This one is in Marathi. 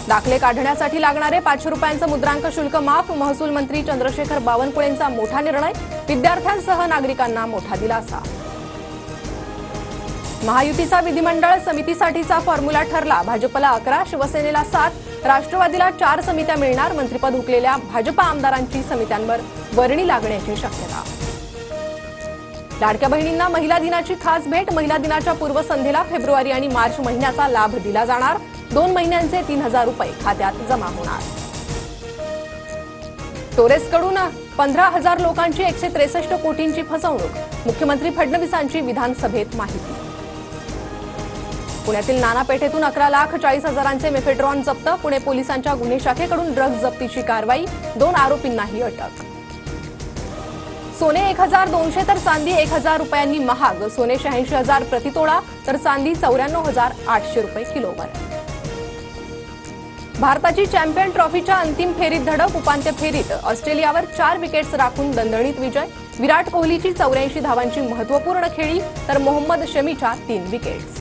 दाखले काढण्यासाठी लागणारे 500 रुपयांचं मुद्रांक शुल्क माफ. महसूल मंत्री चंद्रशेखर बावनकुळेंचा मोठा निर्णय. विद्यार्थ्यांसह नागरिकांना मोठा दिलासा. महायुतीचा विधिमंडळ समितीसाठीचा फॉर्म्युला ठरला. भाजपला 11, शिवसेनेला 7, राष्ट्रवादीला 4 समित्या मिळणार. मंत्रिपद हुकलेल्या भाजपा आमदारांची समित्यांवर वर्णी लागण्याची शक्यता. लाडक्या बहिणींना महिला दिनाची खास भेट. महिला दिनाच्या पूर्वसंध्येला फेब्रुवारी आणि मार्च महिन्याचा लाभ दिला जाणार. 2 महिन्यांचे 3000 रुपये खात्यात जमा होणार. टोरेसकडून 15,000 लोकांची 163 कोटींची फसवणूक. मुख्यमंत्री फडणवीसांची विधानसभेत माहिती. पुण्यातील नाना पेठेतून 11,40,000चे मेफेड्रॉन जप्त. पुणे पोलिसांच्या गुन्हे शाखेकडून ड्रग्ज जप्तीची कारवाई. 2 आरोपींनाही अटक. सोने 1,200 तर चांदी 1,000 रुपयांनी महाग. सोने 86,000 प्रतितोळा तर चांदी 94,800 रुपये किलोवर. भारताची चॅम्पियन ट्रॉफीच्या अंतिम फेरीत धडक. उपांत्य फेरीत ऑस्ट्रेलियावर 4 विकेट्स राखून दणदणीत विजय. विराट कोहलीची 84 धावांची महत्त्वपूर्ण खेळी तर मोहम्मद शमीच्या 3 विकेट्स.